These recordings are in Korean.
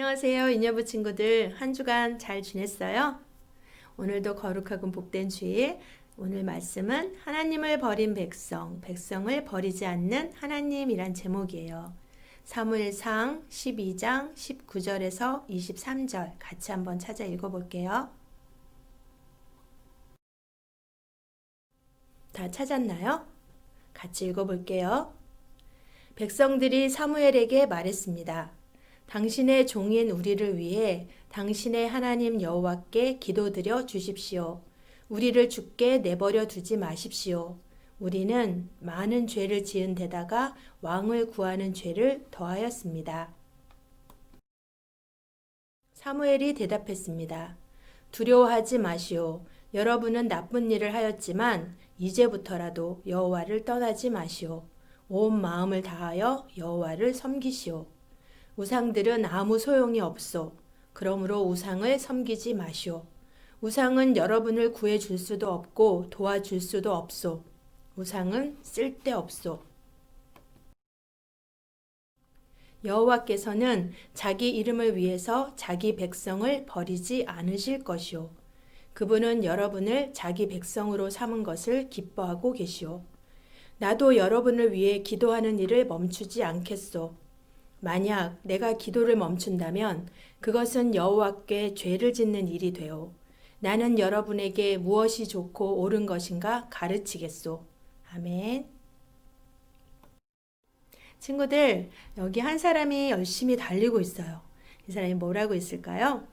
안녕하세요, 인여부 친구들. 한 주간 잘 지냈어요? 오늘도 거룩하고 복된 주일. 오늘 말씀은 하나님을 버린 백성, 백성을 버리지 않는 하나님이란 제목이에요. 사무엘상 12장 19절에서 23절 같이 한번 찾아 읽어볼게요. 다 찾았나요? 같이 읽어볼게요. 백성들이 사무엘에게 말했습니다. 당신의 종인 우리를 위해 당신의 하나님 여호와께 기도드려 주십시오. 우리를 죽게 내버려 두지 마십시오. 우리는 많은 죄를 지은 데다가 왕을 구하는 죄를 더하였습니다. 사무엘이 대답했습니다. 두려워하지 마시오. 여러분은 나쁜 일을 하였지만 이제부터라도 여호와를 떠나지 마시오. 온 마음을 다하여 여호와를 섬기시오. 우상들은 아무 소용이 없소. 그러므로 우상을 섬기지 마시오. 우상은 여러분을 구해줄 수도 없고 도와줄 수도 없소. 우상은 쓸데없소. 여호와께서는 자기 이름을 위해서 자기 백성을 버리지 않으실 것이오. 그분은 여러분을 자기 백성으로 삼은 것을 기뻐하고 계시오. 나도 여러분을 위해 기도하는 일을 멈추지 않겠소. 만약 내가 기도를 멈춘다면 그것은 여호와께 죄를 짓는 일이 되오. 나는 여러분에게 무엇이 좋고 옳은 것인가 가르치겠소. 아멘. 친구들, 여기 한 사람이 열심히 달리고 있어요. 이 사람이 뭐라고 있을까요?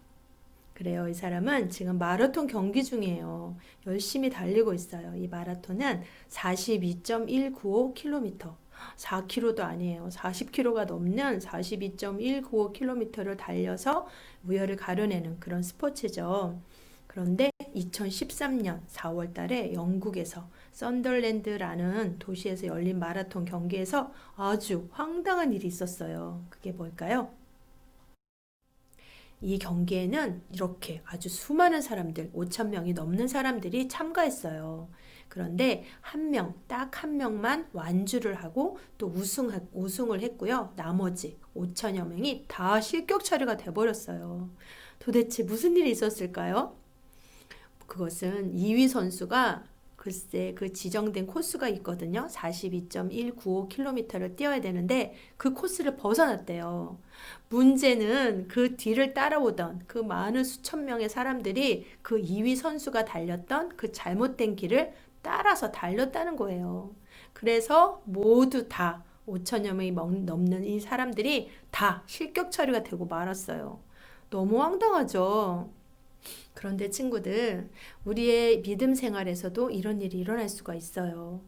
그래요. 이 사람은 지금 마라톤 경기 중이에요. 열심히 달리고 있어요. 이 마라톤은 42.195km. 4km도 아니에요. 40km가 넘는 42.195km를 달려서 우열을 가려내는 그런 스포츠죠. 그런데 2013년 4월 달에 영국에서 썬덜랜드라는 도시에서 열린 마라톤 경기에서 아주 황당한 일이 있었어요. 그게 뭘까요? 이 경기에는 이렇게 아주 수많은 사람들, 5천 명이 넘는 사람들이 참가했어요. 그런데 딱 한 명만 완주를 하고 또 우승을 했고요. 나머지 5천여 명이 다 실격 처리가 돼버렸어요. 도대체 무슨 일이 있었을까요? 그것은 2위 선수가 글쎄 그 지정된 코스가 있거든요. 42.195km를 뛰어야 되는데 그 코스를 벗어났대요. 문제는 그 뒤를 따라오던 그 많은 수천 명의 사람들이 그 2위 선수가 달렸던 그 잘못된 길을 따라서 달렸다는 거예요. 그래서 모두 다 5천여 명이 넘는 이 사람들이 다 실격 처리가 되고 말았어요. 너무 황당하죠? 그런데 친구들, 우리의 믿음 생활에서도 이런 일이 일어날 수가 있어요.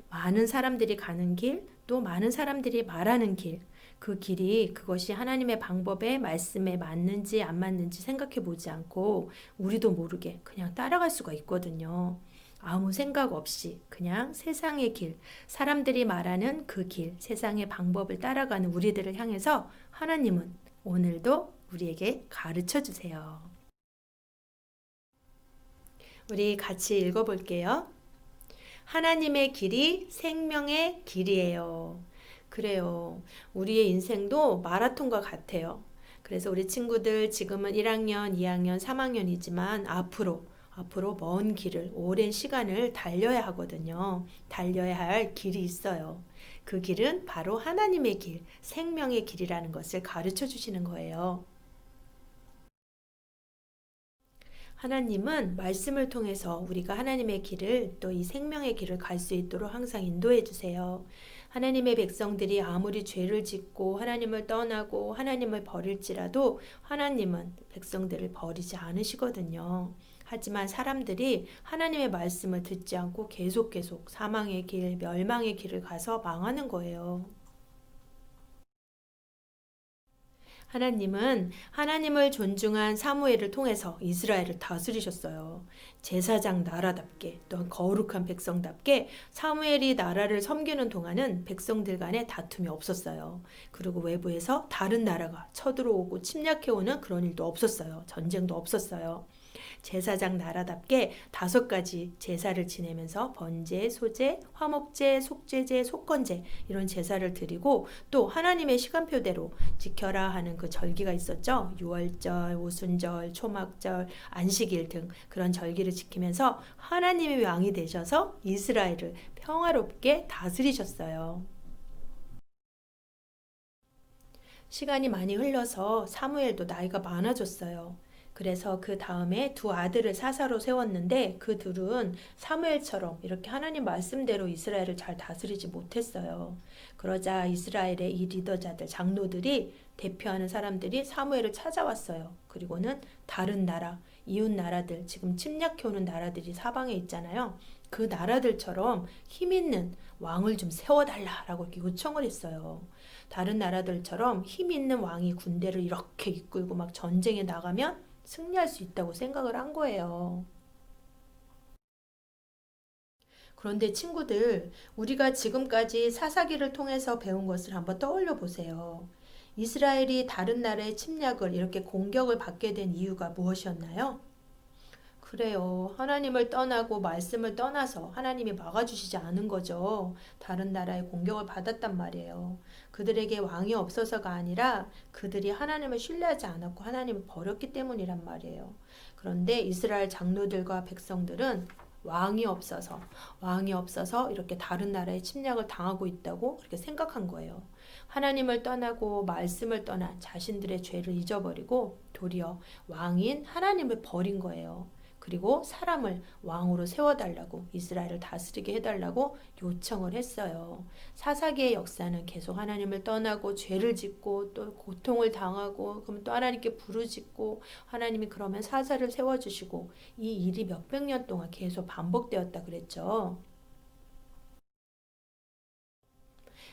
많은 사람들이 가는 길, 또 많은 사람들이 말하는 길, 그 길이 그것이 하나님의 방법에 말씀에 맞는지 안 맞는지 생각해 보지 않고 우리도 모르게 그냥 따라갈 수가 있거든요. 아무 생각 없이 그냥 세상의 길, 사람들이 말하는 그 길, 세상의 방법을 따라가는 우리들을 향해서 하나님은 오늘도 우리에게 가르쳐 주세요. 우리 같이 읽어볼게요. 하나님의 길이 생명의 길이에요. 그래요. 우리의 인생도 마라톤과 같아요. 그래서 우리 친구들 지금은 1학년, 2학년, 3학년이지만 앞으로 먼 길을, 오랜 시간을 달려야 하거든요. 달려야 할 길이 있어요. 그 길은 바로 하나님의 길, 생명의 길이라는 것을 가르쳐 주시는 거예요. 하나님은 말씀을 통해서 우리가 하나님의 길을 또 이 생명의 길을 갈 수 있도록 항상 인도해 주세요. 하나님의 백성들이 아무리 죄를 짓고 하나님을 떠나고 하나님을 버릴지라도 하나님은 백성들을 버리지 않으시거든요. 하지만 사람들이 하나님의 말씀을 듣지 않고 계속 사망의 길, 멸망의 길을 가서 망하는 거예요. 하나님은 하나님을 존중한 사무엘을 통해서 이스라엘을 다스리셨어요. 제사장 나라답게 또한 거룩한 백성답게 사무엘이 나라를 섬기는 동안은 백성들 간에 다툼이 없었어요. 그리고 외부에서 다른 나라가 쳐들어오고 침략해오는 그런 일도 없었어요. 전쟁도 없었어요. 제사장 나라답게 5가지 제사를 지내면서 번제, 소제, 화목제, 속죄제, 속건제 이런 제사를 드리고 또 하나님의 시간표대로 지켜라 하는 그 절기가 있었죠. 유월절, 오순절, 초막절, 안식일 등 그런 절기를 지키면서 하나님의 왕이 되셔서 이스라엘을 평화롭게 다스리셨어요. 시간이 많이 흘러서 사무엘도 나이가 많아졌어요. 그래서 그 다음에 2아들을 사사로 세웠는데 그 둘은 사무엘처럼 이렇게 하나님 말씀대로 이스라엘을 잘 다스리지 못했어요. 그러자 이스라엘의 이 리더자들, 장로들이 대표하는 사람들이 사무엘을 찾아왔어요. 그리고는 다른 나라, 이웃 나라들, 지금 침략해오는 나라들이 사방에 있잖아요. 그 나라들처럼 힘 있는 왕을 좀 세워달라라고 이렇게 요청을 했어요. 다른 나라들처럼 힘 있는 왕이 군대를 이렇게 이끌고 막 전쟁에 나가면 승리할 수 있다고 생각을 한 거예요. 그런데 친구들, 우리가 지금까지 사사기를 통해서 배운 것을 한번 떠올려 보세요. 이스라엘이 다른 나라의 침략을 이렇게 공격을 받게 된 이유가 무엇이었나요? 그래요. 하나님을 떠나고 말씀을 떠나서 하나님이 막아주시지 않은 거죠. 다른 나라의 공격을 받았단 말이에요. 그들에게 왕이 없어서가 아니라 그들이 하나님을 신뢰하지 않았고 하나님을 버렸기 때문이란 말이에요. 그런데 이스라엘 장로들과 백성들은 왕이 없어서 이렇게 다른 나라의 침략을 당하고 있다고 그렇게 생각한 거예요. 하나님을 떠나고 말씀을 떠난 자신들의 죄를 잊어버리고 도리어 왕인 하나님을 버린 거예요. 그리고 사람을 왕으로 세워달라고 이스라엘을 다스리게 해달라고 요청을 했어요. 사사기의 역사는 계속 하나님을 떠나고 죄를 짓고 또 고통을 당하고 그럼 또 하나님께 부르짖고 하나님이 그러면 사사를 세워주시고 이 일이 몇백 년 동안 계속 반복되었다 그랬죠.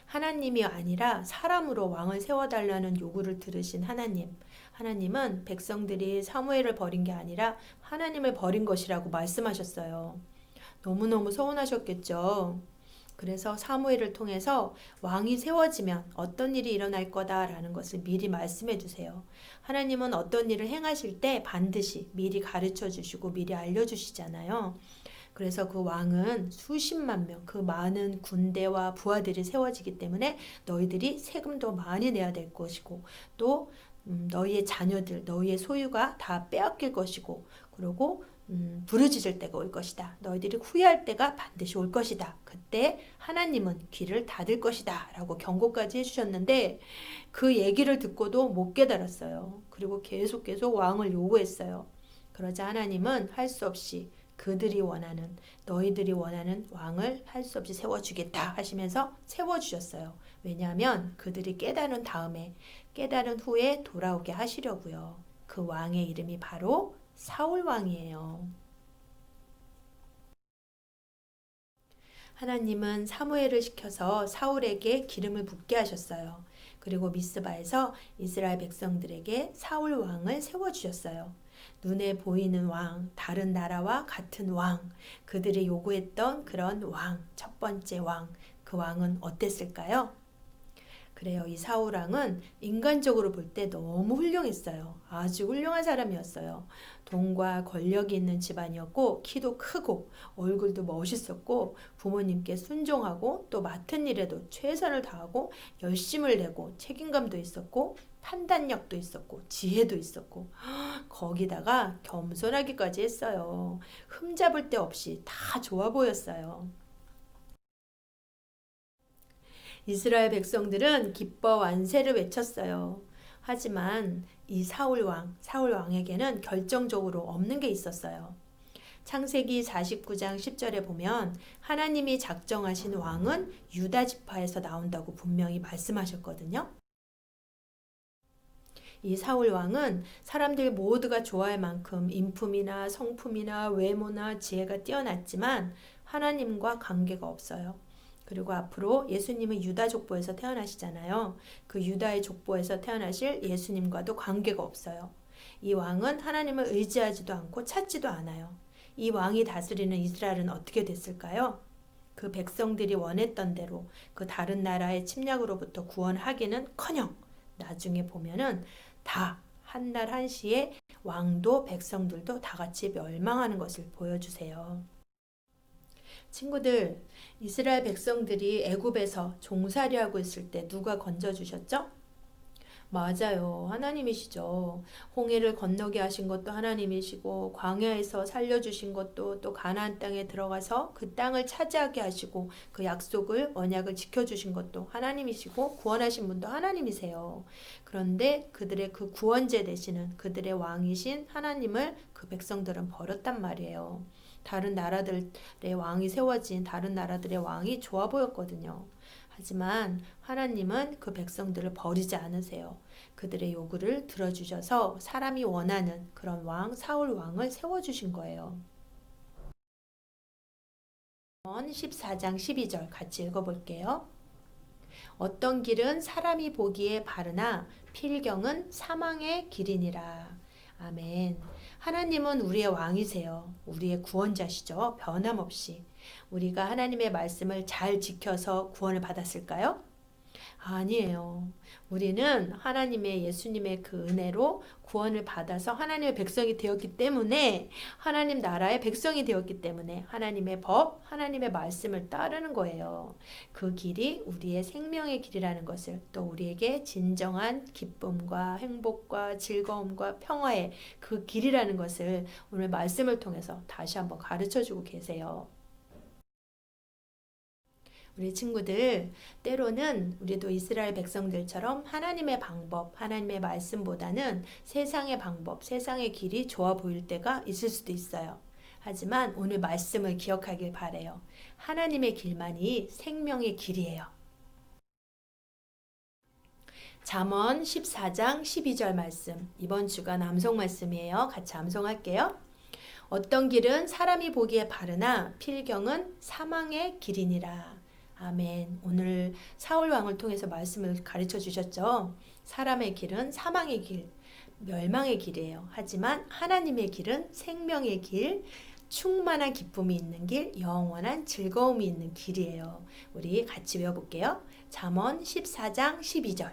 하나님이 아니라 사람으로 왕을 세워달라는 요구를 들으신 하나님. 하나님은 백성들이 사무엘을 버린 게 아니라 하나님을 버린 것이라고 말씀하셨어요. 너무너무 서운하셨겠죠. 그래서 사무엘을 통해서 왕이 세워지면 어떤 일이 일어날 거다라는 것을 미리 말씀해 주세요. 하나님은 어떤 일을 행하실 때 반드시 미리 가르쳐 주시고 미리 알려주시잖아요. 그래서 그 왕은 수십만 명, 그 많은 군대와 부하들이 세워지기 때문에 너희들이 세금도 많이 내야 될 것이고 또 너희의 자녀들, 너희의 소유가 다 빼앗길 것이고 그리고 부르짖을 때가 올 것이다. 너희들이 후회할 때가 반드시 올 것이다. 그때 하나님은 귀를 닫을 것이다. 라고 경고까지 해주셨는데 그 얘기를 듣고도 못 깨달았어요. 그리고 계속 왕을 요구했어요. 그러자 하나님은 할 수 없이 너희들이 원하는 왕을 할 수 없이 세워주겠다 하시면서 세워주셨어요. 왜냐하면 그들이 깨달은 후에 돌아오게 하시려고요. 그 왕의 이름이 바로 사울 왕이에요. 하나님은 사무엘을 시켜서 사울에게 기름을 붓게 하셨어요. 그리고 미스바에서 이스라엘 백성들에게 사울 왕을 세워주셨어요. 눈에 보이는 왕, 다른 나라와 같은 왕, 그들이 요구했던 그런 왕, 첫 번째 왕, 그 왕은 어땠을까요? 그래요. 이 사울 왕은 인간적으로 볼 때 너무 훌륭했어요. 아주 훌륭한 사람이었어요. 돈과 권력이 있는 집안이었고 키도 크고 얼굴도 멋있었고 부모님께 순종하고 또 맡은 일에도 최선을 다하고 열심을 내고 책임감도 있었고 판단력도 있었고 지혜도 있었고 거기다가 겸손하기까지 했어요. 흠잡을 데 없이 다 좋아 보였어요. 이스라엘 백성들은 기뻐 완세를 외쳤어요. 하지만 이 사울 왕에게는 결정적으로 없는 게 있었어요. 창세기 49장 10절에 보면 하나님이 작정하신 왕은 유다 지파에서 나온다고 분명히 말씀하셨거든요. 이 사울 왕은 사람들 모두가 좋아할 만큼 인품이나 성품이나 외모나 지혜가 뛰어났지만 하나님과 관계가 없어요. 그리고 앞으로 예수님은 유다 족보에서 태어나시잖아요. 그 유다의 족보에서 태어나실 예수님과도 관계가 없어요. 이 왕은 하나님을 의지하지도 않고 찾지도 않아요. 이 왕이 다스리는 이스라엘은 어떻게 됐을까요? 그 백성들이 원했던 대로 그 다른 나라의 침략으로부터 구원하기는커녕 나중에 보면은 다 한날 한시에 왕도 백성들도 다 같이 멸망하는 것을 보여주세요. 친구들, 이스라엘 백성들이 애굽에서 종살이하고 있을 때 누가 건져주셨죠? 맞아요. 하나님이시죠. 홍해를 건너게 하신 것도 하나님이시고, 광야에서 살려주신 것도, 또 가나안 땅에 들어가서 그 땅을 차지하게 하시고, 그 약속을, 언약을 지켜주신 것도 하나님이시고, 구원하신 분도 하나님이세요. 그런데 그들의 그 구원자 되시는 그들의 왕이신 하나님을 그 백성들은 버렸단 말이에요. 다른 나라들의 왕이 세워진 다른 나라들의 왕이 좋아 보였거든요. 하지만 하나님은 그 백성들을 버리지 않으세요. 그들의 요구를 들어주셔서 사람이 원하는 그런 왕, 사울 왕을 세워주신 거예요. 14장 12절 같이 읽어볼게요. 어떤 길은 사람이 보기에 바르나 필경은 사망의 길이니라. 아멘. 하나님은 우리의 왕이세요. 우리의 구원자시죠. 변함없이. 우리가 하나님의 말씀을 잘 지켜서 구원을 받았을까요? 아니에요. 우리는 하나님의 예수님의 그 은혜로 구원을 받아서 하나님의 백성이 되었기 때문에 하나님 나라의 백성이 되었기 때문에 하나님의 법, 하나님의 말씀을 따르는 거예요. 그 길이 우리의 생명의 길이라는 것을 또 우리에게 진정한 기쁨과 행복과 즐거움과 평화의 그 길이라는 것을 오늘 말씀을 통해서 다시 한번 가르쳐 주고 계세요. 우리 친구들, 때로는 우리도 이스라엘 백성들처럼 하나님의 방법, 하나님의 말씀보다는 세상의 방법, 세상의 길이 좋아 보일 때가 있을 수도 있어요. 하지만 오늘 말씀을 기억하길 바래요. 하나님의 길만이 생명의 길이에요. 잠언 14장 12절 말씀, 이번 주간 암송 말씀이에요. 같이 암송할게요. 어떤 길은 사람이 보기에 바르나 필경은 사망의 길이니라. 아멘. 오늘 사울 왕을 통해서 말씀을 가르쳐 주셨죠. 사람의 길은 사망의 길, 멸망의 길이에요. 하지만 하나님의 길은 생명의 길, 충만한 기쁨이 있는 길, 영원한 즐거움이 있는 길이에요. 우리 같이 외워볼게요. 잠언 14장 12절.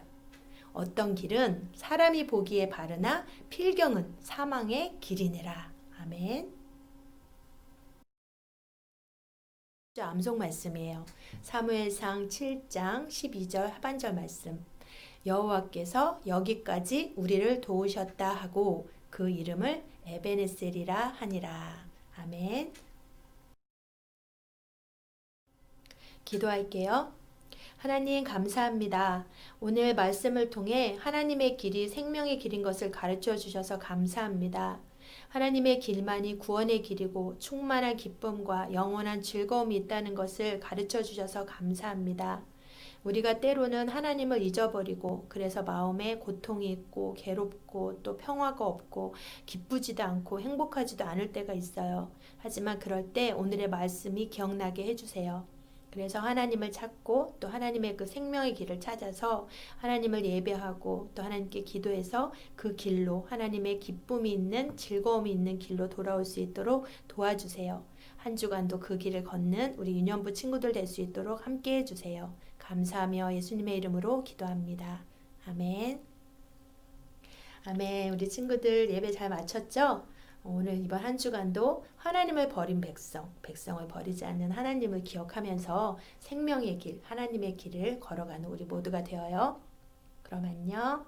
어떤 길은 사람이 보기에 바르나 필경은 사망의 길이니라. 아멘. 암송 말씀이에요. 사무엘상 7장 12절 하반절 말씀. 여호와께서 여기까지 우리를 도우셨다 하고 그 이름을 에베네셀이라 하니라. 아멘. 기도할게요. 하나님 감사합니다. 오늘 말씀을 통해 하나님의 길이 생명의 길인 것을 가르쳐 주셔서 감사합니다. 하나님의 길만이 구원의 길이고 충만한 기쁨과 영원한 즐거움이 있다는 것을 가르쳐 주셔서 감사합니다. 우리가 때로는 하나님을 잊어버리고 그래서 마음에 고통이 있고 괴롭고 또 평화가 없고 기쁘지도 않고 행복하지도 않을 때가 있어요. 하지만 그럴 때 오늘의 말씀이 기억나게 해주세요. 그래서 하나님을 찾고 또 하나님의 그 생명의 길을 찾아서 하나님을 예배하고 또 하나님께 기도해서 그 길로 하나님의 기쁨이 있는 즐거움이 있는 길로 돌아올 수 있도록 도와주세요. 한 주간도 그 길을 걷는 우리 유년부 친구들 될 수 있도록 함께 해주세요. 감사하며 예수님의 이름으로 기도합니다. 아멘. 아멘. 우리 친구들 예배 잘 마쳤죠? 오늘 이번 한 주간도 하나님을 버린 백성을 버리지 않는 하나님을 기억하면서 생명의 길, 하나님의 길을 걸어가는 우리 모두가 되어요. 그럼 안녕.